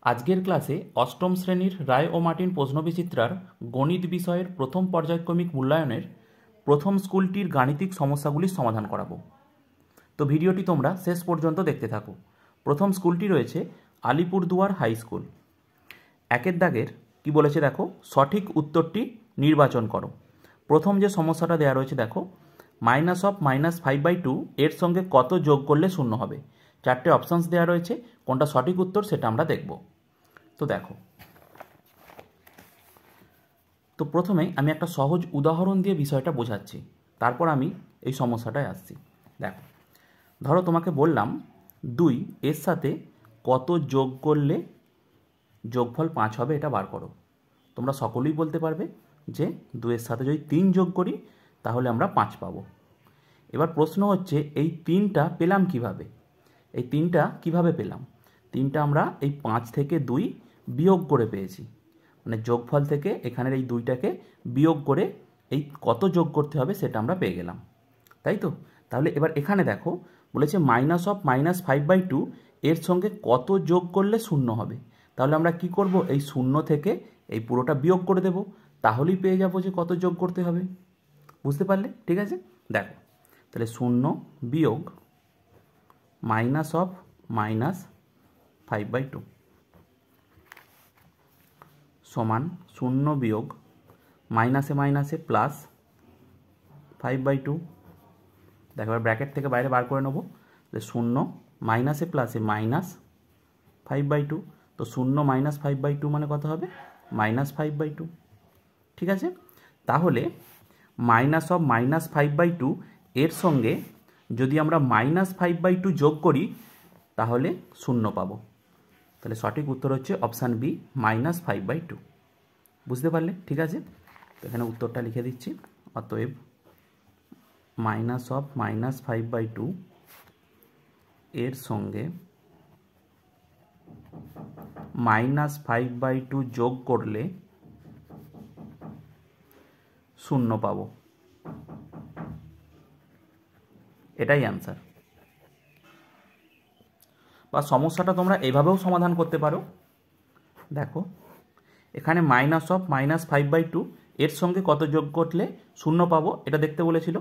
আজকের ক্লাসে অষ্টম শ্রেণীর রায় ও মার্টিন প্রশ্নবিচিত্রার গণিত বিষয়ের প্রথম পর্যায়ক্রমিক মূল্যায়নের প্রথম স্কুলটির গাণিতিক সমস্যাগুলির সমাধান করাবো। তো ভিডিওটি তোমরা শেষ পর্যন্ত দেখতে থাকো। প্রথম স্কুলটি রয়েছে আলিপুরদুয়ার হাই স্কুল। একের দাগের কি বলেছে দেখো, সঠিক উত্তরটি নির্বাচন করো। প্রথম যে সমস্যাটা দেওয়া রয়েছে দেখো, -5/2 এর সঙ্গে কত যোগ করলে শূন্য হবে। চারটে অপশানস দেওয়া রয়েছে, কোনটা সঠিক উত্তর সেটা আমরা দেখব। তো দেখো, তো প্রথমেই আমি একটা সহজ উদাহরণ দিয়ে বিষয়টা বোঝাচ্ছি, তারপর আমি এই সমস্যাটায় আসছি। দেখো, ধরো তোমাকে বললাম 2 এর সাথে কত যোগ করলে যোগফল 5 হবে, এটা বার করো। তোমরা সকলেই বলতে পারবে যে 2 এর সাথে যদি 3 যোগ করি তাহলে আমরা 5 পাবো। এবার প্রশ্ন হচ্ছে এই 3টা পেলাম কিভাবে? এই 3টা কিভাবে পেলাম? 3টা আমরা এই 5 থেকে 2 বিয়োগ করে পেয়েছি, মানে যোগফল থেকে এখানের এই 2টাকে বিয়োগ করে এই কত যোগ করতে হবে সেটা আমরা পেয়ে গেলাম, তাই তো? তাহলে এবার এখানে দেখো বলেছে -5/2 এর সঙ্গে কত যোগ করলে শূন্য হবে। তাহলে আমরা কি করব, এই শূন্য থেকে এই পুরোটা বিয়োগ করে দেব, তাহলেই পেয়ে যাবো যে কত যোগ করতে হবে। বুঝতে পারলে? ঠিক আছে, দেখো তাহলে 0 বিয়োগ -5/2 সমান 0 বিয়োগ মাইনাসে মাইনাসে প্লাস 5/2। দেখো এবার ব্র্যাকেট থেকে বাইরে বার করে নেবো, 0 মাইনাসে প্লাসে -5/2। তো 0 -5/2 মানে কত হবে? -5/2। ঠিক আছে, তাহলে -5/2 এর সঙ্গে যদি আমরা -5/2 যোগ করি তাহলে 0 পাবো। তাহলে সঠিক উত্তর হচ্ছে অপশান বি, -5/2। বুঝতে পারলে? ঠিক আছে, তো এখানে উত্তরটা লিখে দিচ্ছি। অতএব -5/2 এর সঙ্গে -5/2 যোগ করলে 0 পাবো, এটাই অ্যান্সার। বা সমস্যাটা তোমরা এভাবেও সমাধান করতে পারো। দেখো এখানে -5/2 এর সঙ্গে কত যোগ করলে 0 পাবো এটা দেখতে বলেছিল।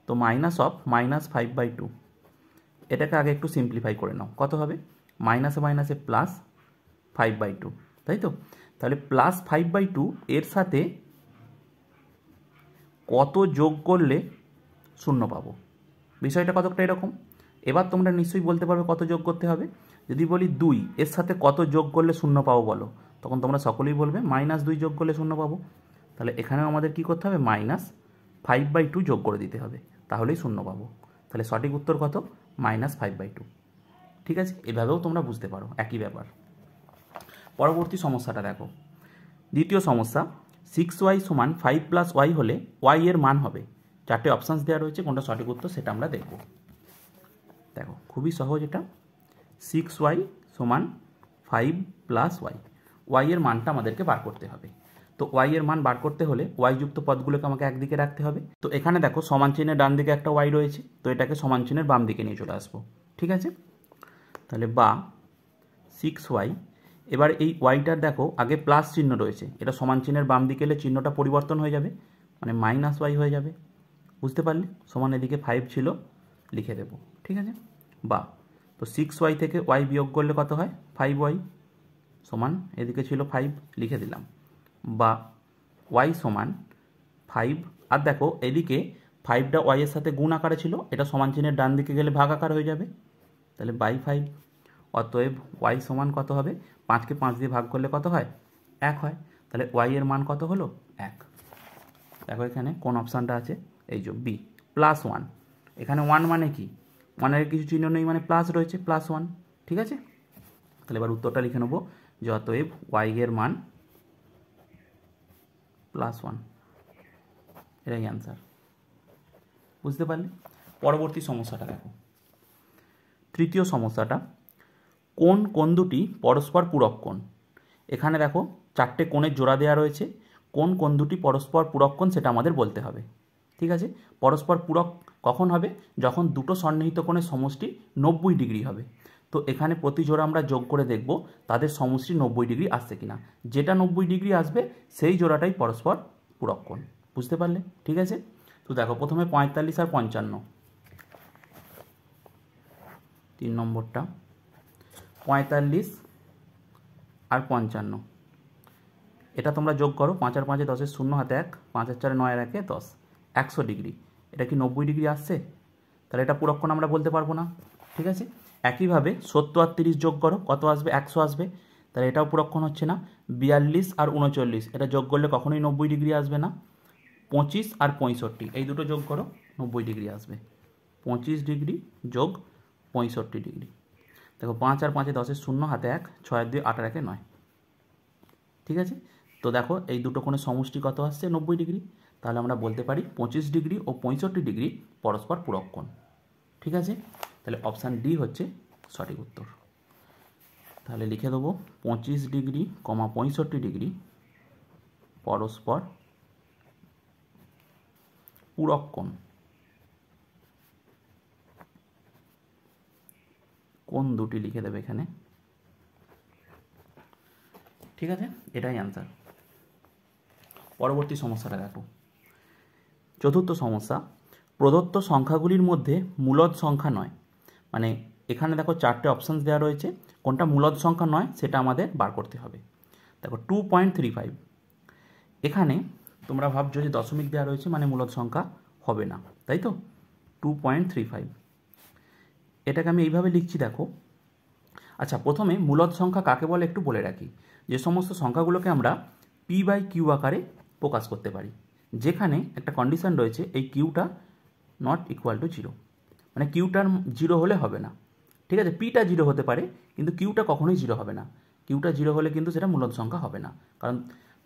তো -5/2 এটাকে আগে একটু সিম্পলিফাই করে নাও, কত হবে? মাইনাসে মাইনাসে প্লাস 5/2, তাই তো? তাহলে +5/2 এর সাথে কত যোগ করলে 0 পাবো, বিষয়টা কতটা এরকম। এবার তোমরা নিশ্চয়ই বলতে পারবে কত যোগ করতে হবে। যদি বলি 2 এর সাথে কত যোগ করলে 0 পাবো বলো, তখন তোমরা সকলেই বলবে -2 যোগ করলে 0 পাবো। তাহলে এখানেও আমাদের কি করতে হবে? -5/2 যোগ করে দিতে হবে, তাহলেই 0 পাবো। তাহলে সঠিক উত্তর কত? -5/2। ঠিক আছে, এভাবেও তোমরা বুঝতে পারো, একই ব্যাপার। পরবর্তী সমস্যাটা দেখো, দ্বিতীয় সমস্যা, 6y = 5 + y হলে y এর মান হবে। চারটে অপশানস দেওয়া রয়েছে, কোনটা সঠিক উত্তর সেটা আমরা দেখব। দেখো খুবই সহজ এটা, 6y = 5 + y, y এর মানটা আমাদেরকে বার করতে হবে। তো y এর মান বার করতে হলে y যুক্ত পদগুলোকে আমাকে একদিকে রাখতে হবে। তো এখানে দেখো সমান চিহ্নের ডান দিকে একটা y রয়েছে, তো এটাকে সমান চিহ্নের বাম দিকে নিয়ে চলে আসবো। ঠিক আছে, তাহলে বা 6y, এবার এই ওয়াইটার দেখো আগে প্লাস চিহ্ন রয়েছে, এটা সমান চিহ্নের বাম দিকে এলে চিহ্নটা পরিবর্তন হয়ে যাবে, মানে -y হয়ে যাবে। বুঝতে পারলে? সমান এদিকে 5 ছিল, লিখে দেব। ঠিক আছে, বা তো 6y থেকে y বিয়োগ করলে কত হয়? 5y, সমান এদিকে ছিল 5, লিখে দিলাম। বা y = 5, আর দেখো এদিকে 5টা y এর সাথে গুণ আকারে ছিল, এটা সমান চিহ্নের ডান দিকে গেলে ভাগ আকার হয়ে যাবে, তাহলে /5। অতএব y সমান কত হবে? 5কে 5 দিয়ে ভাগ করলে কত হয়? 1 হয়। তাহলে y এর মান কত হলো? 1। দেখো এখানে কোন অপশানটা আছে? এই যে বি, +1। এখানে 1 মানে কি? 1 এর কিছু চিহ্ন নেই, মানে প্লাস রয়েছে, +1। ঠিক আছে, তাহলে এবার উত্তরটা লিখে নেবো যে অতএব y এর মান +1, এটাই অ্যান্সার। বুঝতে পারলে? পরবর্তী সমস্যাটা দেখো, তৃতীয় সমস্যাটা, কোন দুটি পরস্পর পূরক কোণ। এখানে দেখো চারটে কোণের জোড়া দেওয়া রয়েছে, কোন দুটি পরস্পর পূরক কোণ সেটা আমাদের বলতে হবে। ঠিক আছে, পরস্পর পূরক কখন হবে? যখন দুটো সন্নিহিত কোণের সমষ্টি 90 ডিগ্রি হবে। তো এখানে প্রতি জোড়া আমরা যোগ করে দেখব তাদের সমষ্টি 90 ডিগ্রি আসছে কিনা। যেটা 90 ডিগ্রি আসবে সেই জোড়াটাই পরস্পর পূরক কোণ। বুঝতে পারলে? ঠিক আছে। তো দেখো প্রথমে 45 আর 55, 3 নম্বরটা 45 আর 55, এটা তোমরা যোগ করো। 5 আর 5 10 0 হাতে 1, 5 আর 4 9 আর 1 10, 100 ডিগ্রি। এটা কি 90 ডিগ্রি আসছে? তাহলে এটা পূরক কোণ আমরা বলতে পারবো না। ঠিক আছে। একইভাবে 70 আর 30 যোগ করো, কত আসবে? 100 আসবে। তাহলে এটাও পূরক কোণ হচ্ছে না। 42 আর 39, এটা যোগ করলে কখনোই 90 ডিগ্রি আসবে না। 25 আর 65, এই দুটো যোগ করো, 90 ডিগ্রি আসবে। 25 ডিগ্রি যোগ 65 ডিগ্রি। দেখো 5 আর 5 10 0 হাতে 1, 6 আর 2 8 আর 1 9। ঠিক আছে। তো দেখো এই দুটো কোণের সমষ্টি কত আসছে? 90 ডিগ্রি। তাহলে আমরা বলতে পারি 25 ডিগ্রি ও 65 ডিগ্রি পরস্পর পূরক কোণ। ঠিক আছে। তাহলে অপশান ডি হচ্ছে সঠিক উত্তর। তাহলে লিখে দেবো 25 ডিগ্রি, 65 ডিগ্রি পরস্পর পূরক কোণ। কোণ দুটি লিখে দেবে এখানে। ঠিক আছে, এটাই অ্যান্সার। পরবর্তী সমস্যাটা দেখো। চতুর্থ সমস্যা, প্রদত্ত সংখ্যাগুলির মধ্যে মূলদ সংখ্যা নয়। মানে এখানে দেখো 4টে অপশানস দেওয়া রয়েছে, কোনটা মূলদ সংখ্যা নয় সেটা আমাদের বার করতে হবে। দেখো 2.35, এখানে তোমরা ভাবছো যে দশমিক দেওয়া রয়েছে মানে মূলদ সংখ্যা হবে না, তাই তো? 2.35, এটাকে আমি এইভাবে লিখছি দেখো। আচ্ছা, প্রথমে মূলদ সংখ্যা কাকে বলে একটু বলে রাখি। যে সমস্ত সংখ্যাগুলোকে আমরা p/q আকারে প্রকাশ করতে পারি, যেখানে একটা কন্ডিশন রয়েছে এই কিউটা নট ইকুয়াল টু 0, মানে কিউটার 0 হলে হবে না। ঠিক আছে, পিটা 0 হতে পারে কিন্তু কিউটা কখনোই 0 হবে না। কিউটা 0 হলে কিন্তু সেটা মূলদ সংখ্যা হবে না। কারণ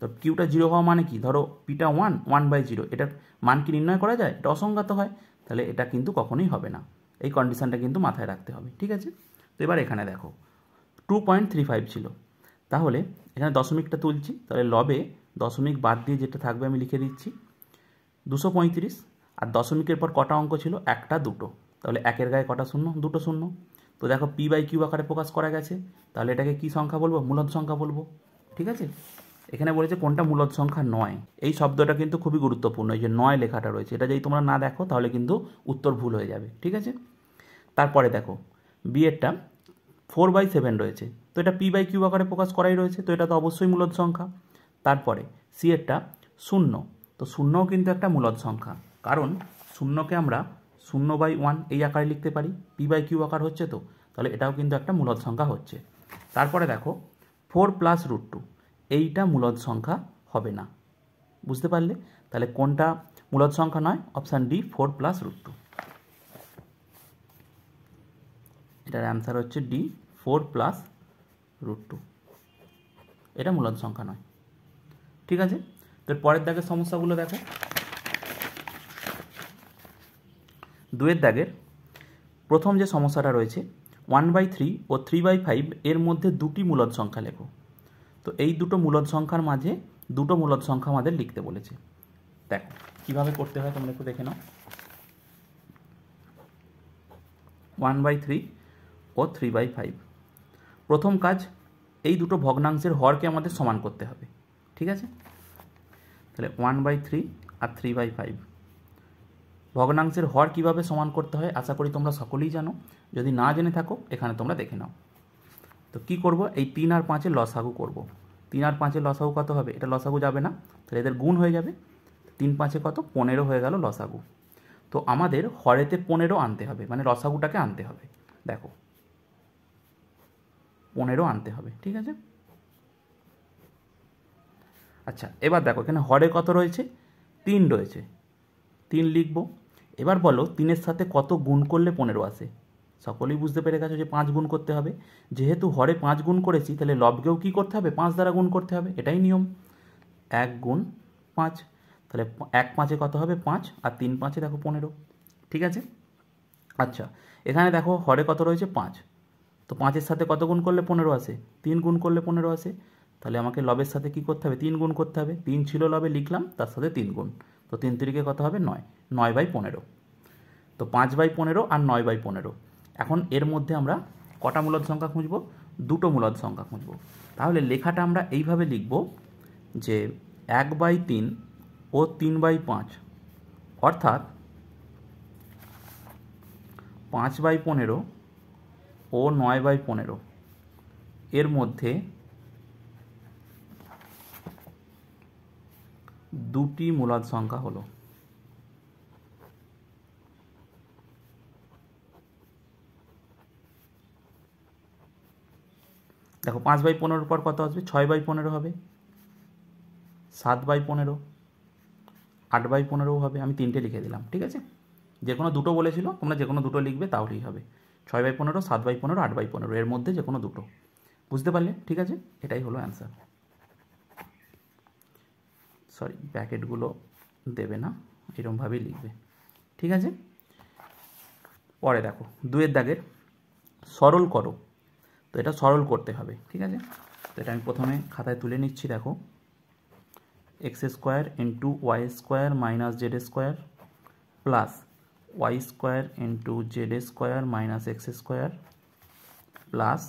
তো কিউটা 0 হওয়া মানে কি? ধরো পিটা 1, 1/0, এটার মান কি নির্ণয় করা যায়? এটা অসংজ্ঞাত হয়, তাহলে এটা কিন্তু কখনোই হবে না। এই কন্ডিশনটা কিন্তু মাথায় রাখতে হবে। ঠিক আছে। তো এবার এখানে দেখো 2.35 ছিল, তাহলে এখানে দশমিকটা তুলছি, তাহলে লবে দশমিক বাদ দিয়ে যেটা থাকবে আমি লিখে দিচ্ছি 235। আর দশমিকের পর কটা অঙ্ক ছিল? 1টা 2টো, তাহলে 1-এর গায়ে কটা শূন্য? 2টো শূন্য। তো দেখো p/q আকারে প্রকাশ করা গেছে, তাহলে এটাকে কি সংখ্যা বলবো? মূলদ সংখ্যা বলবো। ঠিক আছে। এখানে বলেছে কোনটা মূলদ সংখ্যা নয়। এই শব্দটা কিন্তু খুবই গুরুত্বপূর্ণ, এই যে নয় লেখাটা রয়েছে, এটা যদি তোমরা না দেখো তাহলে কিন্তু উত্তর ভুল হয়ে যাবে। ঠিক আছে। তারপরে দেখো বিয়েরটা 4/7 রয়েছে, তো এটা p/q আকারে প্রকাশ করাই রয়েছে, তো এটা তো অবশ্যই মূলদ সংখ্যা। তারপরে সি এরটা 0, তো 0ও কিন্তু একটা মূলদ সংখ্যা, কারণ 0কে আমরা 0/1 এই আকারে লিখতে পারি, p/q আকার হচ্ছে, তো তাহলে এটাও কিন্তু একটা মূলদ সংখ্যা হচ্ছে। তারপরে দেখো 4 + √2, এইটা মূলদ সংখ্যা হবে না। বুঝতে পারলে? তাহলে কোনটা মূলদ সংখ্যা নয়? Option D, 4 + √2। এটার অ্যান্সার হচ্ছে ডি, 4 + √2, এটা মূলদ সংখ্যা নয়। ঠিক আছে। তো পরের দাগের সমস্যাগুলো দেখো। 2-এর দাগের প্রথম যে সমস্যাটা রয়েছে 1/3 ও 3/5 এর মধ্যে দুটি মূলদ সংখ্যা লেখো। তো এই দুটো মূলদ সংখ্যার মাঝে দুটো মূলদ সংখ্যা আমাদের লিখতে বলেছে। দেখো কীভাবে করতে হয় তোমরা একটু দেখে নাও। 1/3 ও 3/5, প্রথম কাজ এই দুটো ভগ্নাংশের হরকে আমাদের সমান করতে হবে। ঠিক আছে। তাহলে 1/3 আর 3/5 ভগ্নাংশের হর কিভাবে সমান করতে হয় আশা করি তোমরা সকলেই জানো। যদি না জেনে থাকো এখানে তোমরা দেখে নাও। তো কি করব? এই 3 আর 5-এর লসাগু করব। 3 আর 5-এর লসাগু কত হবে? এটা লসাগু যাবে না, তাহলে এদের গুণ হয়ে যাবে। 3 5-এ কত? 15 হয়ে গেল লসাগু। তো আমাদের হরেতে 15 আনতে হবে, মানে লসাগুটাকে আনতে হবে। দেখো 15 আনতে হবে। ঠিক আছে। আচ্ছা, এবার দেখো এখানে হরে কত রয়েছে? 3 রয়েছে, 3 লিখব। এবার বলো 3-এর সাথে কত গুণ করলে 15 আসে? সকলেই বুঝতে পেরে গেছো যে 5 গুণ করতে হবে। যেহেতু হরে 5 গুণ করেছি, তাহলে লবকেও কী করতে হবে? 5 দ্বারা গুণ করতে হবে, এটাই নিয়ম। 1 গুণ 5, তাহলে 1 5-এ কত হবে? 5, আর 3 5-এ দেখো 15। ঠিক আছে। আচ্ছা, এখানে দেখো হরে কত রয়েছে? 5, তো 5-এর সাথে কত গুণ করলে 15 আসে? 3 গুণ করলে 15 আসে। তাহলে আমাকে লবের সাথে কি করতে হবে? 3 গুণ করতে হবে। 3 ছিল লবে, লিখলাম, তার সাথে 3 গুণ, তো 3 3-এ কত হবে? 9, 9/15। তো 5/15 আর 9/15। এখন এর মধ্যে আমরা কটা মূলদ সংখ্যা খুঁজব? দুটো মূলদ সংখ্যা খুঁজব। তাহলে লেখাটা আমরা এইভাবে লিখব যে 1/3 ও 3/5 অর্থাৎ 5/15 ও 9/15 এর মধ্যে দুটি মূলদ সংখ্যা হলো। দেখো 5/15 পর কত আসবে? 6/15 হবে, 7/15, 8/15 হবে। আমি তিনটে লিখে দিলাম, ঠিক আছে? যে কোনো দুটো বলেছিল, তোমরা যে কোনো দুটো লিখবে তাহলেই হবে। 6/15, 7/15, 8/15 এর মধ্যে যে কোনো দুটো। বুঝতে পারলে? ঠিক আছে, এটাই হলো অ্যান্সার। সরি, ব্র্যাকেটগুলো দেবে না, এরকমভাবেই লিখবে, ঠিক আছে? পরে দেখো 2 দাগের সরল করো। তো এটা সরল করতে হবে, ঠিক আছে? তো এটা আমি প্রথমে খাতায় তুলে নিচ্ছি। দেখো x² into y² minus z² plus y² into z² minus x² plus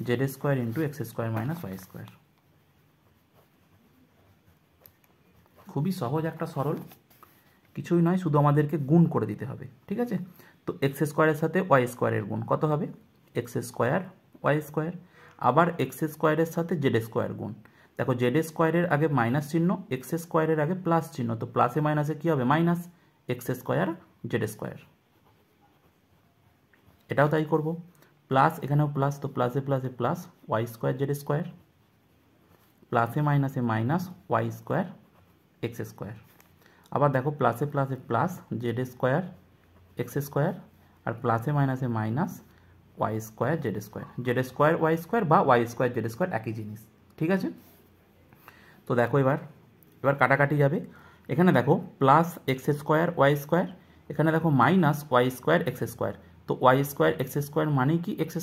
z² into x² minus y²। খুবই সহজ একটা সরল, কিছুই নয়, শুধু আমাদেরকে গুণ করে দিতে হবে, ঠিক আছে? তো x² এর সাথে y² এর গুণ কত হবে? x² y², আবার x² এর সাথে z² গুণ। দেখো z² এর আগে মাইনাস চিহ্ন, x² এর আগে প্লাস চিহ্ন, তো প্লাসে মাইনাসে কি হবে? Minus x² z²। এটাও তাই করব, প্লাস এখানেও প্লাস, তো প্লাসে প্লাসে প্লাস y² z², প্লাসে মাইনাসে মাইনাস y² x²। আবার দেখো প্লাসে প্লাসে প্লাস z² x² আর প্লাসে মাইনাসে minus y² z²। z² y² বা y² z² একই জিনিস, ঠিক আছে? তো দেখো এবার কাটাকাটি যাবে। এখানে দেখো প্লাস x² y², এখানে দেখো মাইনাস y² x²। তো y² x² মানে কি x²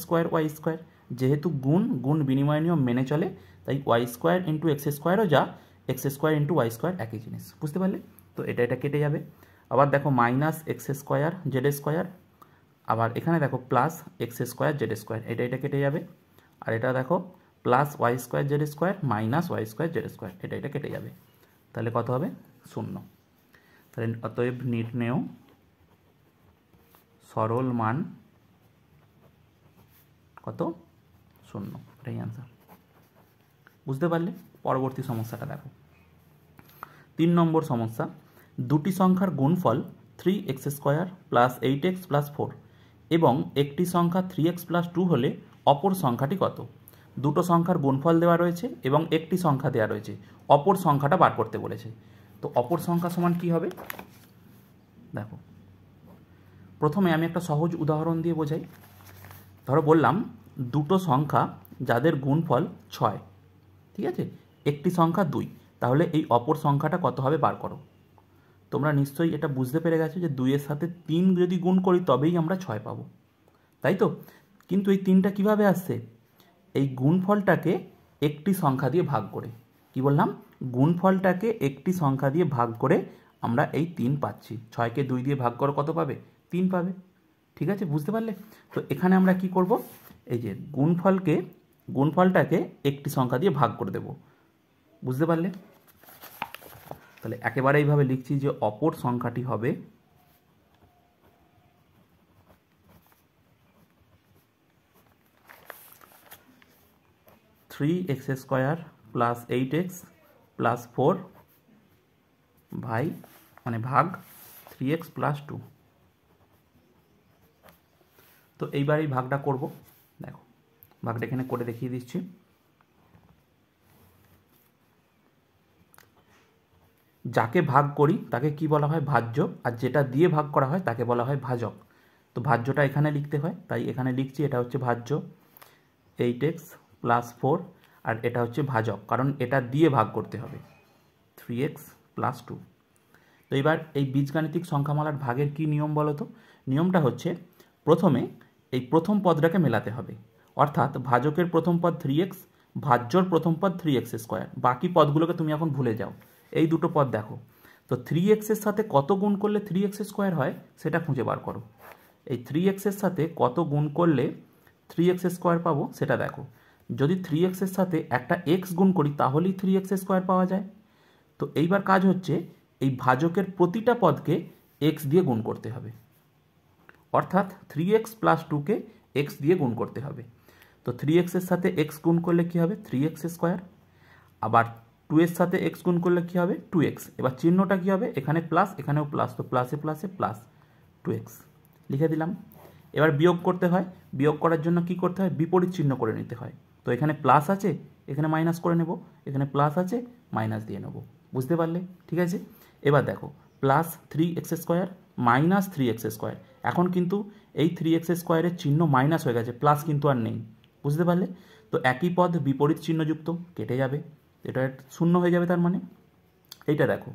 y², যেহেতু গুণ বিনিময় নিয়ম মেনে চলে, তাই y² ইন্টু x²ও যা x² ইন্টু y² একই জিনিস। বুঝতে পারলে? তো এটা কেটে যাবে। আবার দেখো মাইনাস x² z², আবার এখানে দেখো প্লাস x² z², এটা কেটে যাবে। আর এটা দেখো plus y² z² minus y² z², এটা কেটে যাবে। তাহলে কত হবে? 0। তাহলে অতএব নির্ণেয় সরল মান কত? 0। এটাই অ্যান্সার। বুঝতে পারলে? পরবর্তী সমস্যাটা দেখো। 3 নম্বর সমস্যা, দুটি সংখ্যার গুণফল 3x² প্লাস 8x প্লাস 4 এবং একটি সংখ্যা 3x প্লাস 2 হলে অপর সংখ্যাটি কত? দুটো সংখ্যার গুণফল দেওয়া রয়েছে এবং একটি সংখ্যা দেওয়া রয়েছে, অপর সংখ্যাটা বার করতে বলেছে। তো অপর সংখ্যা সমান কি হবে? দেখো প্রথমে আমি একটা সহজ উদাহরণ দিয়ে বোঝাই। ধরো বললাম দুটো সংখ্যা যাদের গুণফল 6, ঠিক আছে, একটি সংখ্যা 2, তাহলে এই অপর সংখ্যাটা কত হবে বার করো। তোমরা নিশ্চয়ই এটা বুঝতে পেরে গেছো যে 2 এর সাথে 3 যদি গুণ করি তবেই আমরা 6 পাবো, তাই তো? কিন্তু এই 3টা কিভাবে আসছে? এই গুণফলটাকে একটি সংখ্যা দিয়ে ভাগ করে। কি বললাম? গুণফলটাকে একটি সংখ্যা দিয়ে ভাগ করে আমরা এই 3 পাচ্ছি। 6কে 2 দিয়ে ভাগ করো, কত পাবে? 3 পাবে, ঠিক আছে? বুঝতে পারলে? তো এখানে আমরা কি করব? এই যে গুণফলটাকে একটি সংখ্যা দিয়ে ভাগ করে দেব। বুঝতে পারলে? তাহলে একেবারে এইভাবে লিখছি যে অপর সংখ্যাটি হবে 3x² প্লাস 8x প্লাস 4 ভাগ 3x প্লাস 2। তো এইবার এই ভাগটা করব। দেখো ভাগটা এখানে করে দেখিয়ে দিচ্ছি। যাকে ভাগ করি তাকে কি বলা হয়? ভাজ্য। আর যেটা দিয়ে ভাগ করা হয় তাকে বলা হয় ভাজক। তো ভাজ্যটা এখানে লিখতে হয়, তাই এখানে লিখছি। এটা হচ্ছে ভাজ্য 8x প্লাস 4, আর এটা হচ্ছে ভাজক, কারণ এটা দিয়ে ভাগ করতে হবে 3x প্লাস 2। তো এবার এই বীজগাণিতিক সংখ্যামালার ভাগের কি নিয়ম বলো তো? নিয়মটা হচ্ছে প্রথমে এই প্রথম পদটাকে মেলাতে হবে, অর্থাৎ ভাজকের প্রথম পদ 3x, ভাজ্যর প্রথম পদ 3x²। বাকি পদগুলোকে তুমি এখন ভুলে যাও, এই দুটো পদ দেখো। তো 3x এর সাথে কত গুণ করলে 3x² হয় সেটা খুঁজে বার করো। এই 3x এর সাথে কত গুণ করলে 3x স্কোয়ার পাবো সেটা দেখো। যদি 3x এর সাথে একটা x গুণ করি তাহলেই 3x স্কোয়ার পাওয়া যায়। তো এইবার কাজ হচ্ছে এই ভাজকের প্রতিটা পদকে x দিয়ে গুণ করতে হবে, অর্থাৎ 3x প্লাস 2কে x দিয়ে গুণ করতে হবে। তো 3x এর সাথে x গুণ করলে কি হবে 3x স্কোয়ার, আবার 2 এর সাথে x গুণ করলে কি হবে 2x। এবার চিহ্নটা কি হবে, এখানে প্লাস এখানেও প্লাস, তো প্লাসে প্লাসে প্লাস 2x লিখে দিলাম। এবার বিয়োগ করতে হয়, বিয়োগ করার জন্য কি করতে হয়, বিপরীত চিহ্ন করে নিতে হয়। তো এখানে প্লাস আছে, এখানে মাইনাস করে নেব, এখানে প্লাস আছে মাইনাস দিয়ে নেব। বুঝতে পারলে? ঠিক আছে। এবার দেখো plus 3x square minus 3x square, এখন কিন্তু এই 3x স্কোয়ারের চিহ্ন মাইনাস হয়ে গেছে, প্লাস কিন্তু আর নেই। বুঝতে পারলে? তো একই পদ বিপরীত চিহ্নযুক্ত, কেটে যাবে, এটা শূন্য হয়ে যাবে। তার মানে এইটা দেখো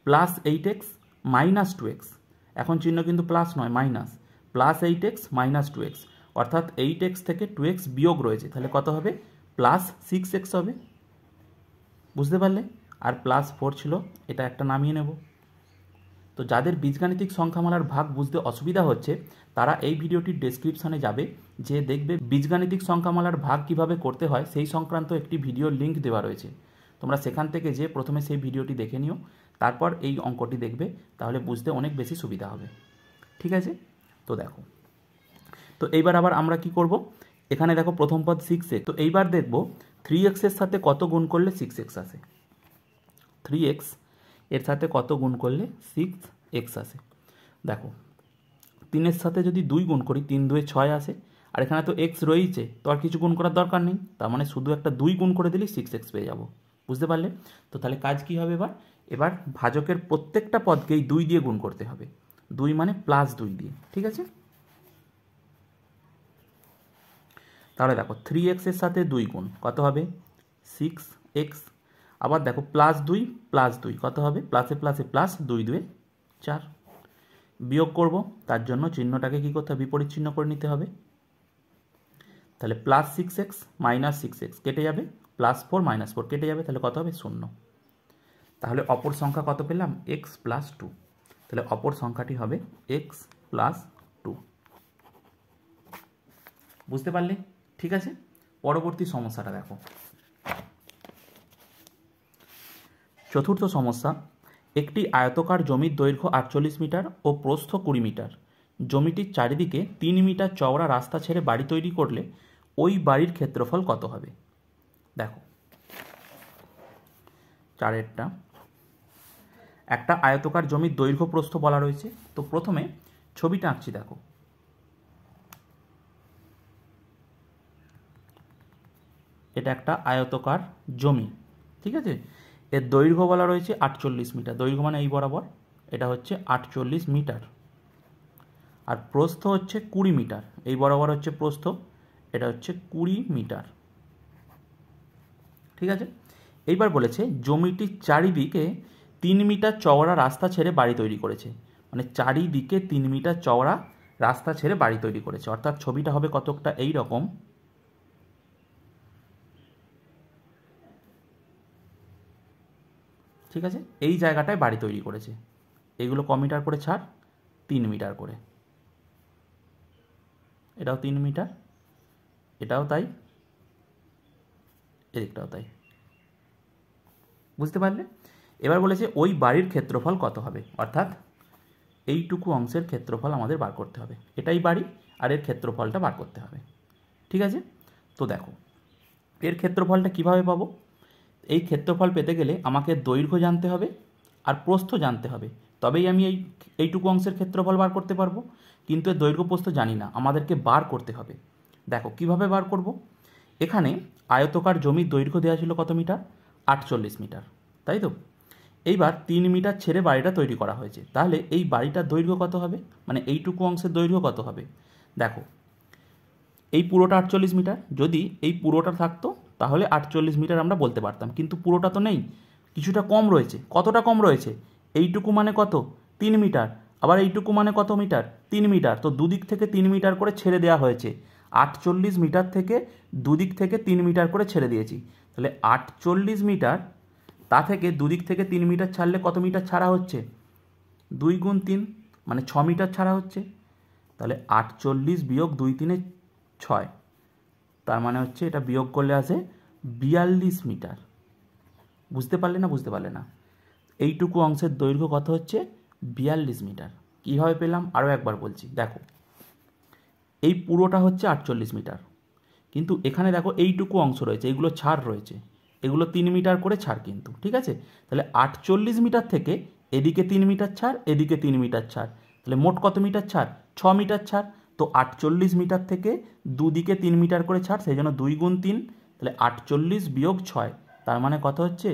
প্লাস 8x মাইনাস 2x, এখন চিহ্ন কিন্তু প্লাস নয় minus, plus 8x minus 2x, অর্থাৎ 8x থেকে 2x বিয়োগ রয়েছে, তাহলে কত হবে প্লাস 6x হবে। বুঝতে পারলে? আর প্লাস 4 ছিল, এটা একটা নামিয়ে নেব। তো যাদের বীজগাণিতিক সংখ্যামালার ভাগ বুঝতে অসুবিধা হচ্ছে তারা এই ভিডিওটির ডেসক্রিপশানে যাবে, যে দেখবে বীজগাণিতিক সংখ্যামালার ভাগ কিভাবে করতে হয় সেই সংক্রান্ত একটি ভিডিওর লিঙ্ক দেওয়া রয়েছে। তোমরা সেখান থেকে যে প্রথমে সেই ভিডিওটি দেখে নিও, তারপর এই অঙ্কটি দেখবে, তাহলে বুঝতে অনেক বেশি সুবিধা হবে। ঠিক আছে? তো দেখো, তো এইবার আবার আমরা কি করব, এখানে দেখো প্রথম পদ 6x, তো এইবার দেখব 3x এর সাথে কত গুণ করলে 6x আসে। 3x এর সাথে কত গুণ করলে 6x আসে। দেখো 3 সাথে যদি 2 গুণ করি 3 2 6 আসে, আর এখানে তো x রয়েছে, তো আর কিছু গুণ করার দরকার নেই, তার মানে শুধু একটা 2 গুণ করে দিলেই 6x পেয়ে যাব। বুঝতে পারলে? তো তাহলে কাজ কি হবে, এবার ভাজকের প্রত্যেকটা পদকেই 2 দিয়ে গুণ করতে হবে, 2 মানে প্লাস 2 দিয়ে। ঠিক আছে? তাহলে দেখো 3x এর সাথে 2 গুণ কত হবে 6x, আবার দেখো প্লাস 2 কত হবে, প্লাসে প্লাসে প্লাস, 2 2 4। বিয়োগ করব, তার জন্য চিহ্নটাকে কি করতে হবে, বিপরীত চিহ্ন করে নিতে হবে। তাহলে প্লাস 6x মাইনাস 6x কেটে যাবে, প্লাস 4 মাইনাস 4 কেটে যাবে, তাহলে কত হবে 0। তাহলে অপর সংখ্যা কত পেলাম, x প্লাস 2। তাহলে অপর সংখ্যাটি হবে x প্লাস 2। বুঝতে পারলে? ঠিক আছে। পরবর্তী সমস্যাটা দেখো, চতুর্থ সমস্যা। একটি আয়তকার জমির দৈর্ঘ্য 48 মিটার ও প্রস্থ 20 মিটার, জমিটির চারিদিকে 3 মিটার চওড়া রাস্তা ছেড়ে বাড়ি তৈরি করলে ওই বাড়ির ক্ষেত্রফল কত হবে। দেখো চারেরটা, একটা আয়তকার জমির দৈর্ঘ্য প্রস্থ বলা রয়েছে। তো প্রথমে ছবিটা আঁকছি, দেখো এটা একটা আয়তকার জমি। ঠিক আছে, এর দৈর্ঘ্য বলা রয়েছে 48 মিটার, দৈর্ঘ্য মানে এই বরাবর, এটা হচ্ছে 48 মিটার। আর প্রস্থ হচ্ছে 20 মিটার, এই বরাবর হচ্ছে প্রস্থ, এটা হচ্ছে 20 মিটার। ঠিক আছে, এইবার বলেছে জমিটির চারিদিকে 3 মিটার চওড়া রাস্তা ছেড়ে বাড়ি তৈরি করেছে, মানে চারিদিকে 3 মিটার চওড়া রাস্তা ছেড়ে বাড়ি তৈরি করেছে, অর্থাৎ ছবিটা হবে কতকটা এই রকম। ঠিক আছে, এই জায়গাটায় বাড়ি তৈরি করেছে। এগুলো ক মিটার করে ছাড়, 3 মিটার করে, এটাও 3 মিটার, এটাও তাই, এদিকটাও তাই। বুঝতে পারলে? এবার বলেছে ওই বাড়ির ক্ষেত্রফল কত হবে, অর্থাৎ এইটুকু অংশের ক্ষেত্রফল আমাদের বার করতে হবে। এটাই বাড়ি, আর এর ক্ষেত্রফলটা বার করতে হবে। ঠিক আছে, তো দেখো এর ক্ষেত্রফলটা কিভাবে পাবো। এই ক্ষেত্রফল পেতে গেলে আমাকে দৈর্ঘ্য জানতে হবে আর প্রস্থ জানতে হবে, তবেই আমি এইটুকু অংশের ক্ষেত্রফল বার করতে পারবো। কিন্তু এর দৈর্ঘ্য প্রস্থ জানি না, আমাদেরকে বার করতে হবে। দেখো কিভাবে বার করব। এখানে আয়তকার জমির দৈর্ঘ্য দেওয়া ছিল কত মিটার, 48 মিটার, তাই তো। এইবার 3 মিটার ছেড়ে বাড়িটা তৈরি করা হয়েছে, তাহলে এই বাড়িটার দৈর্ঘ্য কত হবে, মানে এইটুকু অংশের দৈর্ঘ্য কত হবে। দেখো এই পুরোটা 48 মিটার, যদি এই পুরোটা থাকতো তাহলে 48 মিটার আমরা বলতে পারতাম, কিন্তু পুরোটা তো নেই, কিছুটা কম রয়েছে। কতটা কম রয়েছে, এইটুকু মানে কত 3 মিটার, আবার এইটুকু মানে কত মিটার 3 মিটার, তো দুদিক থেকে 3 মিটার করে ছেড়ে দেওয়া হয়েছে। 48 মিটার থেকে দুদিক থেকে 3 মিটার করে ছেড়ে দিয়েছি, তাহলে 48 মিটার, তা থেকে দুদিক থেকে 3 মিটার ছাড়লে কত মিটার ছাড়া হচ্ছে, 2 গুণ 3 মানে 6 মিটার ছাড়া হচ্ছে। তাহলে 48 বিয়োগ 2 3 6, তার মানে হচ্ছে এটা বিয়োগ করলে আসে 42 মিটার। বুঝতে পারলে না? বুঝতে পারলে না? এইটুকু অংশের দৈর্ঘ্য কত হচ্ছে? 42 মিটার। কীভাবে পেলাম আরও একবার বলছি, দেখো এই পুরোটা হচ্ছে 48 মিটার, কিন্তু এখানে দেখো এইটুকু অংশ রয়েছে, এইগুলো ছাড় রয়েছে, এগুলো 3 মিটার করে ছাড় কিন্তু, ঠিক আছে? তাহলে 48 মিটার থেকে এদিকে 3 মিটার ছাড়, এদিকে 3 মিটার ছাড়, তাহলে মোট কত মিটার ছাড়? 6 মিটার ছাড়। তো 48 মিটার থেকে দুদিকে 3 মিটার করে ছাড়, সেই জন্য 2 গুণ 3, তাহলে 48 বিয়োগ 6, তার মানে কত হচ্ছে?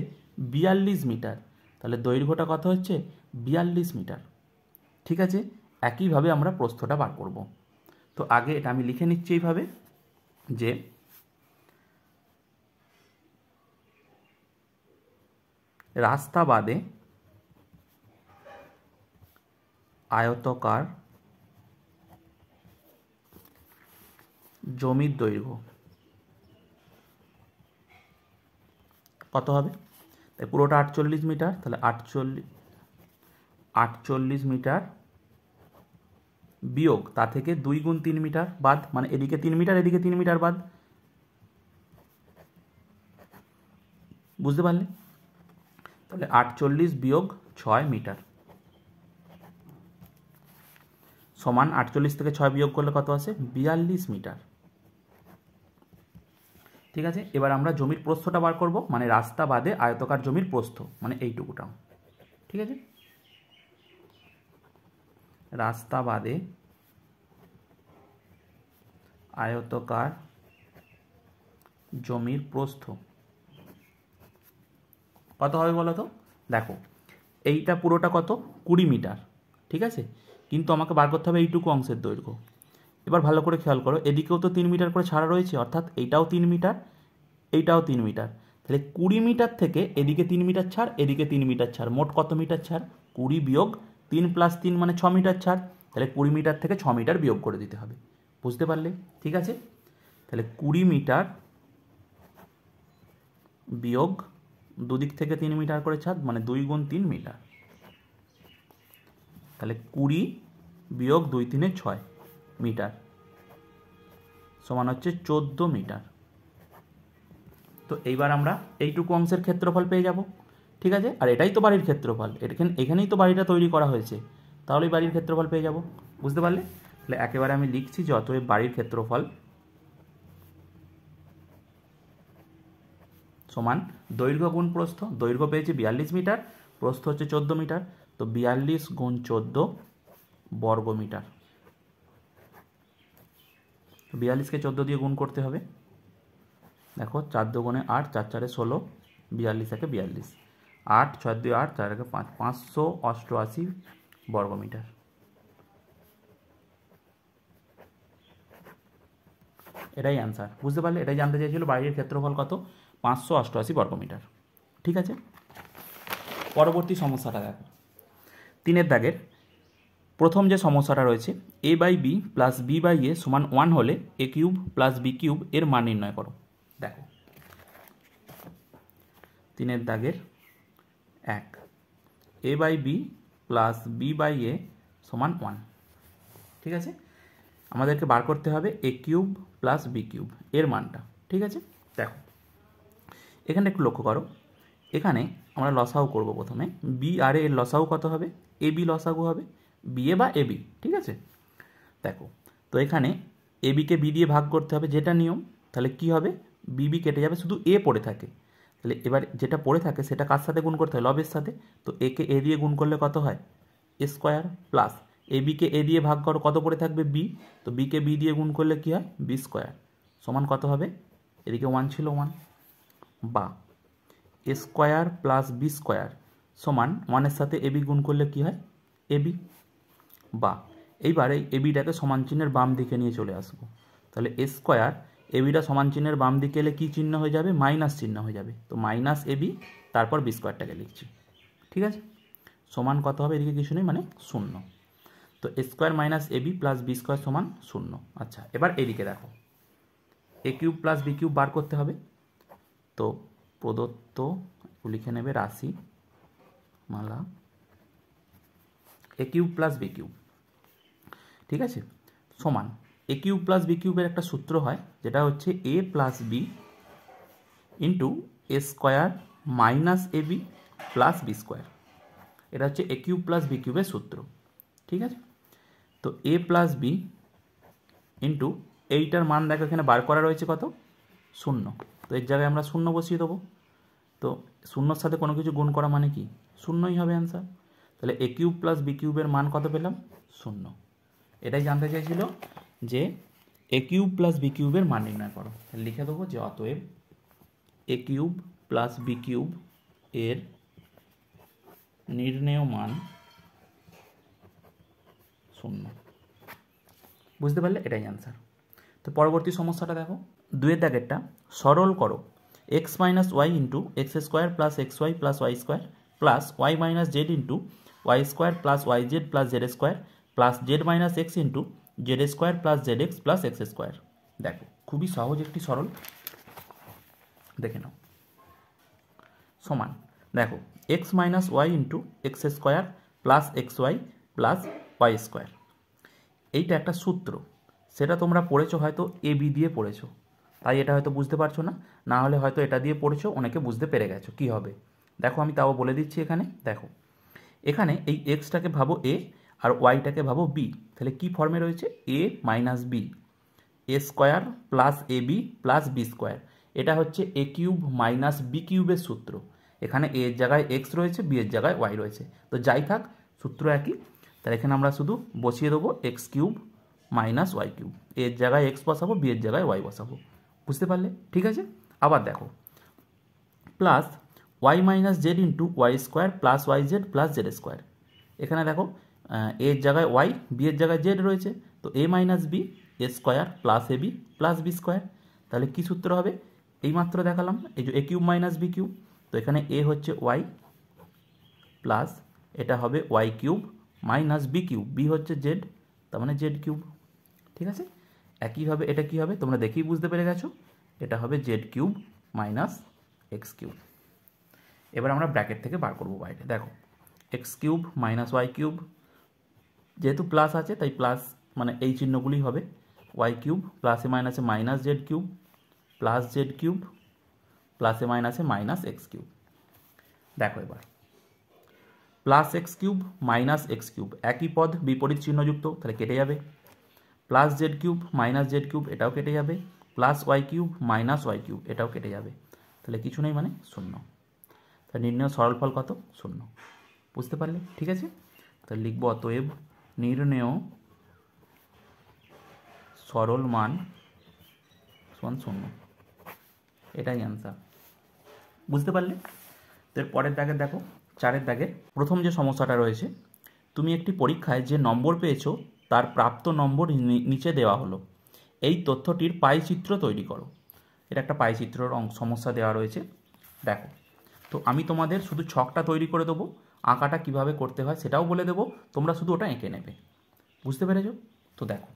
42 মিটার। তাহলে দৈর্ঘ্যটা কত হচ্ছে? 42 মিটার। ঠিক আছে, একইভাবে আমরা প্রস্থটা বার করব। তো আগে এটা আমি লিখে নিচ্ছি এইভাবে যে রাস্তা বাদে আয়তকার জমির দৈর্ঘ্য কত হবে? তাই পুরোটা 48 মিটার, তাহলে 48 মিটার বিয়োগ তা থেকে 2 গুণ 3 মিটার বাদ, মানে এদিকে 3 মিটার এদিকে 3 মিটার বাদ। বুঝতে পারলে? তাহলে 48 বিয়োগ 6 মিটার সমান 48 থেকে 6 বিয়োগ করলে কত আসে? 42 মিটার। ঠিক আছে, এবার আমরা জমির প্রস্থটা বার করব, মানে রাস্তা বাদে আয়তকার জমির প্রস্থ, মানে এইটুকুটা। ঠিক আছে, রাস্তা বাদে আয়তকার জমির প্রস্থ কত হবে বলো তো? দেখো এইটা পুরোটা কত? 20 মিটার, ঠিক আছে, কিন্তু আমাকে বার করতে হবে এইটুকু অংশের দৈর্ঘ্য। এবার ভালো করে খেয়াল করো, এদিকেও তো 3 মিটার করে ছাড়া রয়েছে, অর্থাৎ এইটাও 3 মিটার, এইটাও 3 মিটার, তাহলে 20 মিটার থেকে এদিকে 3 মিটার ছাড়, এদিকে 3 মিটার ছাড়, মোট কত মিটার ছাড়? 20 বিয়োগ 3 প্লাস 3 মানে 6 মিটার ছাড়, তাহলে 20 মিটার থেকে 6 মিটার বিয়োগ করে দিতে হবে। বুঝতে পারলে? ঠিক আছে, তাহলে 20 মিটার বিয়োগ দুদিক থেকে 3 মিটার করে ছাড়, মানে 2 গুণ 3 মিটার, তাহলে 20 বিয়োগ 2 3 6 মিটার সমান হচ্ছে 14 মিটার। তো এইবার আমরা এইটুকু অংশের ক্ষেত্রফল পেয়ে যাব। ঠিক আছে, আর এটাই তো বাড়ির ক্ষেত্রফল, এখানেই তো বাড়িটা তৈরি করা হয়েছে, তাহলেই বাড়ির ক্ষেত্রফল পেয়ে যাব। বুঝতে পারলে? তাহলে একেবারে আমি লিখছি যে অতএব বাড়ির ক্ষেত্রফল সমান দৈর্ঘ্য গুণ প্রস্থ। দৈর্ঘ্য পেয়েছি 42 মিটার, প্রস্থ হচ্ছে 14 মিটার, তো 42 গুণ 14 বর্গ মিটার। 42কে 14 দিয়ে গুণ করতে হবে। দেখো 4 দুগুণে 8, 4 4 16, 42 একে 42, 8 6 2 8, 4 একে 5, 588 বর্গ মিটার। এটাই অ্যান্সার। বুঝতে পারলে? এটাই জানতে চেয়েছিল বাড়ির ক্ষেত্রফল কত? 588 বর্গ মিটার। ঠিক আছে, পরবর্তী সমস্যাটা দেখো। 3 দাগের প্রথম যে সমস্যাটা রয়েছে, a by B plus B by A সমান 1 হলে A cube plus B cube এর মান নির্ণয় করো। দেখো 3 দাগের 1, a by B plus B by A সমান 1। ঠিক আছে, আমাদেরকে বার করতে হবে A cube plus B cube এর মানটা। ঠিক আছে, দেখো এখানে একটু লক্ষ্য করো, এখানে আমরা লসাগু করব। প্রথমে বি আর এর লসাগু কত হবে? এ বি লসাগু হবে, বি এ বা এ বি। ঠিক আছে, দেখো তো এখানে এ বিকে বি দিয়ে ভাগ করতে হবে, যেটা নিয়ম। তাহলে কি হবে? বি বি কেটে যাবে, শুধু এ পড়ে থাকে। তাহলে এবার যেটা পড়ে থাকে সেটা কার সাথে গুণ করতে হয়? লবের সাথে। তো একে এ দিয়ে গুণ করলে কত হয়? এ স্কোয়ার প্লাস এ বিকে এ দিয়ে ভাগ করো, কত পড়ে থাকবে? বি। তো বিকে বি দিয়ে গুণ করলে কি হয়? বি স্কোয়ার সমান কত হবে? এদিকে 1 ছিল 1, বা এ স্কোয়ার প্লাস বি স্কোয়ার সমান 1-এর সাথে এ বি গুণ করলে কি হয়? A B. বা এইবার এই এ বিটাকে সমান চিহ্নের বাম দিকে নিয়ে চলে আসবো, তাহলে এ স্কোয়ার এ বিটা সমান চিহ্নের বাম দিকে এলে কী চিহ্ন হয়ে যাবে? মাইনাস চিহ্ন হয়ে যাবে। তো মাইনাস এ বি, তারপর বি স্কোয়ারটাকে লিখছি। ঠিক আছে, সমান কত হবে? এদিকে কিছু নেই, মানে 0। তো এ square minus A B plus B square সমান 0। আচ্ছা, এবার এদিকে দেখো এ কিউব প্লাস বি কিউব বার করতে হবে। তো প্রদত্ত লিখে নেবে রাশি মালা এ কিউব প্লাস বি কিউব, ঠিক আছে, সমান এ কিউব প্লাস বি কিউবের একটা সূত্র হয় যেটা হচ্ছে এ plus B into A square minus A B plus B square. এটা হচ্ছে এ কিউব প্লাস বি কিউবের সূত্র, ঠিক আছে। তো এ প্লাস বি ইন্টু এইটার মান দেখো এখানে বার করা রয়েছে কত, 0। তো এর জায়গায় আমরা 0 বসিয়ে দেবো। তো শূন্যর সাথে কোনো কিছু গুণ করা মানে কি, 0ই হবে অ্যান্সার। তাহলে এ কিউব প্লাস বি কিউবের মান কত পেলাম, 0। এটাই জানতে চাইছিল যে এ কিউব প্লাস বি কিউবের মান নির্ণয় করো। লিখে দেবো যে অতএব এ কিউব প্লাস বি কিউব এর নির্ণেয় মান 0। বুঝতে পারলে, এটাই অ্যান্সার। তো পরবর্তী সমস্যাটা দেখো, 2-এর দাগেরটা, সরল করো x minus y into x square plus x y plus y square plus y minus z into y square plus y z plus z square plus z minus x into z square plus z x plus x square. দেখো খুবই সহজ একটি সরল, দেখে নাও। সমান দেখো x minus y into x square plus x y plus y square, এইটা একটা সূত্র, সেটা তোমরা পড়েছো হয়তো এ বি দিয়ে পড়েছো, তাই এটা হয়তো বুঝতে পারছো না, না হলে হয়তো এটা দিয়ে পড়েছো, অনেকে বুঝতে পেরে গেছো কী হবে। দেখো আমি তাও বলে দিচ্ছি এখানে। দেখো এখানে এই এক্সটাকে ভাবো এ আর ওয়াইটাকে ভাবো বি, তাহলে কি ফর্মে রয়েছে, এ minus B A square plus A B plus B square. এটা হচ্ছে এ কিউব মাইনাস বি কিউবের সূত্র। এখানে এ এর জায়গায় এক্স রয়েছে, বি এর জায়গায় ওয়াই রয়েছে, তো যাই থাক সূত্র একই। তাহলে এখানে আমরা শুধু বসিয়ে দেবো x cube minus y cube, এর জায়গায় এক্স বসাবো, বি এর জায়গায় ওয়াই বসাবো। বুঝতে পারলে, ঠিক আছে। আবার দেখো plus y minus z into y square plus y z plus z square. এখানে দেখো এর জায়গায় ওয়াই, বি এর জায়গায় জেড রয়েছে, তো এ minus B A square plus A B plus B square. তাহলে কী সূত্র হবে, এইমাত্র দেখালাম, এই যে এ কিউব মাইনাস বি কিউব। তো এখানে এ হচ্ছে ওয়াই প্লাস এটা হবে Y cube minus B cube, B হচ্ছে জেড, তার মানে জেড কিউব। ঠিক আছে, একইভাবে এটা কী হবে তোমরা দেখেই বুঝতে পেরে গেছো, এটা হবে z cube minus x cube. এবার আমরা ব্র্যাকেট থেকে বার করবো বাইরে। দেখো x cube minus y cube, যেহেতু প্লাস আছে তাই প্লাস মানে এই চিহ্নগুলি হবে, ওয়াই কিউব প্লাসে মাইনাসে minus z cube plus z cube প্লাসে মাইনাসে মাইনাস এক্স কিউব। দেখো এবার plus x cube minus x cube একই পদ বিপরীত চিহ্নযুক্ত, তাহলে কেটে যাবে। Plus z cube minus z cube এটাও কেটে যাবে, plus y cube minus y cube এটাও কেটে যাবে, তাহলে কিছু নেই মানে 0। তাহলে নির্ণয় সরলফল কত, 0। বুঝতে পারলে, ঠিক আছে। তাহলে লিখব অতএব নির্ণেয় সরল মান সমান 0, এটাই অ্যান্সার। বুঝতে পারলে। তো এর পরের দাগে দেখো 4-এর দাগে প্রথম যে সমস্যাটা রয়েছে, তুমি একটি পরীক্ষায় যে নম্বর পেয়েছো তার প্রাপ্ত নম্বর নিচে দেওয়া হলো, এই তথ্যটির পাই চিত্র তৈরি করো। এটা একটা পাই চিত্রর সমস্যা দেওয়া রয়েছে। দেখো তো আমি তোমাদের শুধু ছকটা তৈরি করে দেবো, আঁকাটা কিভাবে করতে হয় সেটাও বলে দেবো, তোমরা শুধু ওটা এঁকে নেবে। বুঝতে পেরেছো? তো দেখো,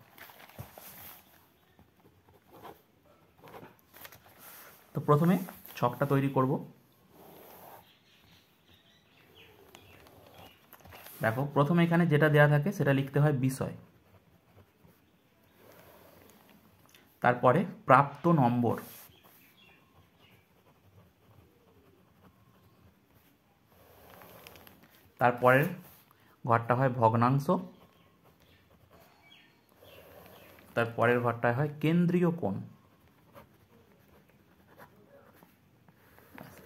তো প্রথমে ছকটা তৈরি করব। দেখো প্রথমে এখানে যেটা দেওয়া থাকে সেটা লিখতে হয় বিষয়, তারপরে প্রাপ্ত নম্বর, তারপরের ঘরটা হয় ভগ্নাংশ, তারপরের ঘরটায় হয় কেন্দ্রীয় কোণ।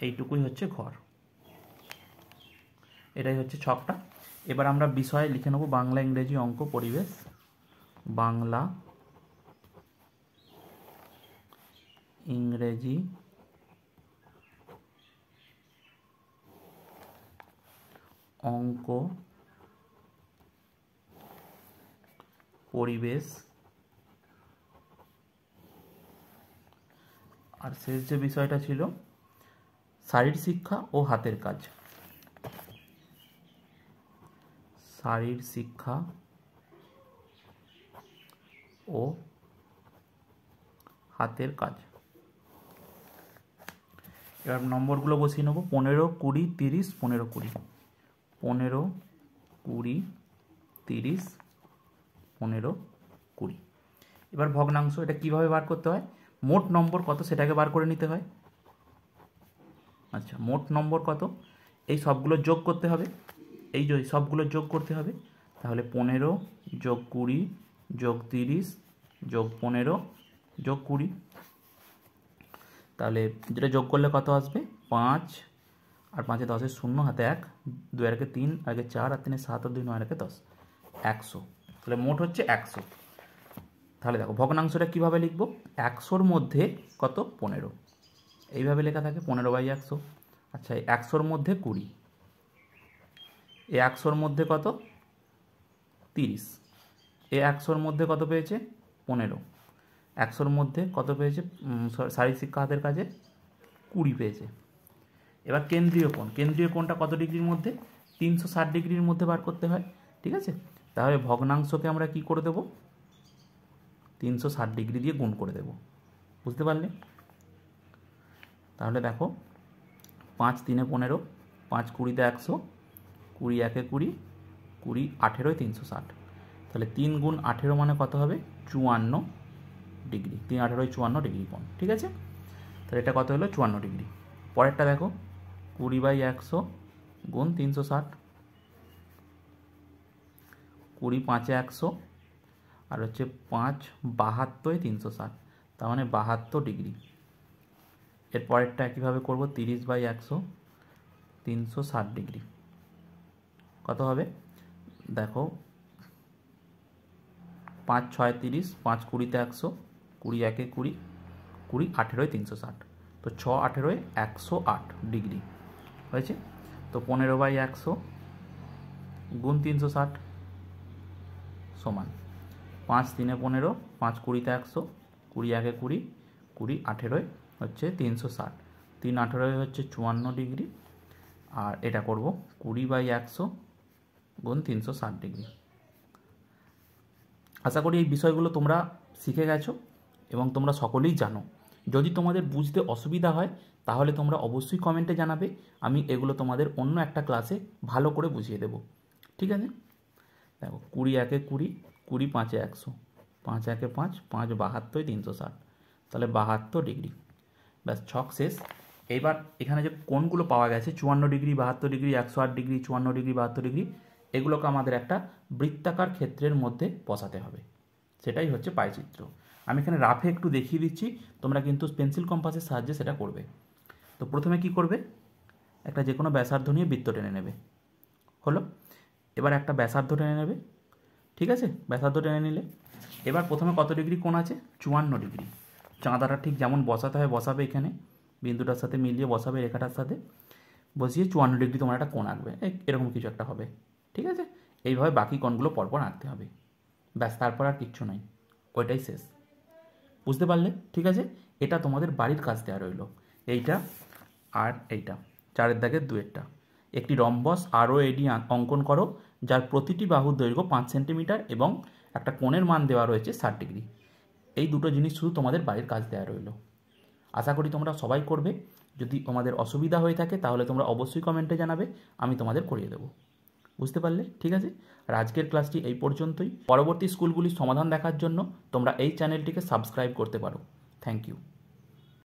এইটুকুই হচ্ছে ঘর, এটাই হচ্ছে ছকটা। এবার আমরা বিষয় লিখে নেব বাংলা, ইংরেজি, অঙ্ক, পরিবেশ। বাংলা, ইংরেজি, অঙ্ক, পরিবেশ, আর শেষ যে বিষয়টা ছিল শারীর শিক্ষা ও হাতের কাজ। শারীর শিক্ষা ও হাতের কাজ। এবার নম্বরগুলো বসিয়ে নেব, 15, 20, 30, 15, 20, 15, 20, 30, 15, 20। এবার ভগ্নাংশ এটা কিভাবে বার করতে হয়, মোট নম্বর কত সেটাকে বার করে নিতে হয়। আচ্ছা, মোট নম্বর কত, এই সবগুলো যোগ করতে হবে, এই যে সবগুলো যোগ করতে হবে। তাহলে 15 যোগ 20 যোগ 30 যোগ 15 যোগ 20, তাহলে যেটা যোগ করলে কত আসবে, 5 আর 5 এ 10 শূন্য, হাতে 1, 2 আর 3 আর 4 আর 3 7 আর 2 9 আর 10, 100। তাহলে মোট হচ্ছে 100। তাহলে দেখো ভগ্নাংশটা কীভাবে লিখব, 100-র মধ্যে কত, 15, এইভাবে লেখা থাকে 15/100। আচ্ছা, 100-র মধ্যে 20, এই 100-র মধ্যে কত, 30, এই 100-র মধ্যে কত পেয়েছে, 15, 100-র মধ্যে কত পেয়েছে, শারীরিক শিক্ষা হাতের কাজে 20 পেয়েছে। এবার কেন্দ্রীয় কোণ, কেন্দ্রীয় কোণটা কত ডিগ্রির মধ্যে, 360 ডিগ্রির মধ্যে বার করতে হয়। ঠিক আছে, তাহলে ভগ্নাংশকে আমরা কি করে দেব, 360 ডিগ্রি দিয়ে গুণ করে দেব। বুঝতে পারলে? তাহলে দেখো 5 3 15, 5 20 100, 20 1 20, 20 18 360। তাহলে 3 গুণ 18 মানে কত হবে, 54 ডিগ্রি, 3 18 54 ডিগ্রি কোণ। ঠিক আছে, তাহলে এটা কত হলো, 54 ডিগ্রি। পরেরটা দেখো 20/100 গুণ 360, 20 5 100 আর হচ্ছে 5 72 360, তার মানে 72 ডিগ্রি। এর পরেরটা একইভাবে করব, 30/100 360 ডিগ্রি, কত হবে দেখো, 5 6 30, 5 20 100, 20 1 20, 20 18 360, তো 6 18 108 ডিগ্রি হয়েছে। তো 15/100 গুণ 360 সমান 5 3 15, 5 20 100, 20 1 20, 20 18 হচ্ছে 360, 3 18 হচ্ছে 54 ডিগ্রি। আর এটা করব 20/100 গুণ 360 ডিগ্রি। আশা করি এই বিষয়গুলো তোমরা শিখে গেছো এবং তোমরা সকলেই জানো। যদি তোমাদের বুঝতে অসুবিধা হয় তাহলে তোমরা অবশ্যই কমেন্টে জানাবে, আমি এগুলো তোমাদের অন্য একটা ক্লাসে ভালো করে বুঝিয়ে দেব। ঠিক আছে, দেখো 20 1 20, 20 5 100, 5 1 5, 5 72 360, তাহলে 72 ডিগ্রি। ব্যাস, ছক শেষ। এইবার এখানে যে কোণগুলো পাওয়া গেছে 54 degree, 72 degree, 108 degree, 54 degree, 72 degree, এগুলোকে আমাদের একটা বৃত্তাকার ক্ষেত্রের মধ্যে বসাতে হবে, সেটাই হচ্ছে পাইচিত্র। আমি এখানে রাফে একটু দেখিয়ে দিচ্ছি, তোমরা কিন্তু পেন্সিল কম্পাসের সাহায্যে সেটা করবে। তো প্রথমে কি করবে, একটা যে কোনো ব্যাসার্ধ নিয়ে বৃত্ত টেনে নেবে, হলো। এবার একটা ব্যাসার্ধ টেনে নেবে, ঠিক আছে, ব্যাসার্ধ টেনে নিলে এবার প্রথমে কত ডিগ্রি কোণ আছে, 54 ডিগ্রি। চাঁদাটা ঠিক যেমন বসাতে হয় বসাবে, এখানে বিন্দুটার সাথে মিলিয়ে বসাবে, রেখাটার সাথে বসিয়ে 54 ডিগ্রি তোমার একটা কোণ আঁকবে, এরকম কিছু একটা হবে। ঠিক আছে, এইভাবে বাকি কোণগুলো পরপর আঁকতে হবে। ব্যাস, তারপর আর কিচ্ছু নাই, ওইটাই শেষ। বুঝতে পারলে? ঠিক আছে, এটা তোমাদের বাড়ির কাজ দেওয়া রইল, এইটা আর এইটা, 4-এর দাগের 2-এরটা। একটি রম্বস আরও এডি অঙ্কন করো, যার প্রতিটি বাহুর দৈর্ঘ্য 5 সেন্টিমিটার এবং একটা কোণের মান দেওয়া রয়েছে 60 ডিগ্রি। এই দুটো জিনিস শুধু তোমাদের বাড়ির কাজ দেওয়া রইল। আশা করি তোমরা সবাই করবে। যদি তোমাদের অসুবিধা হয়ে থাকে তাহলে তোমরা অবশ্যই কমেন্টে জানাবে, আমি তোমাদের করিয়ে দেবো। বুঝতে পারলে? ঠিক আছে, আর আজকের ক্লাসটি এই পর্যন্তই। পরবর্তী স্কুলগুলির সমাধান দেখার জন্য তোমরা এই চ্যানেলটিকে সাবস্ক্রাইব করতে পারো। Thank you.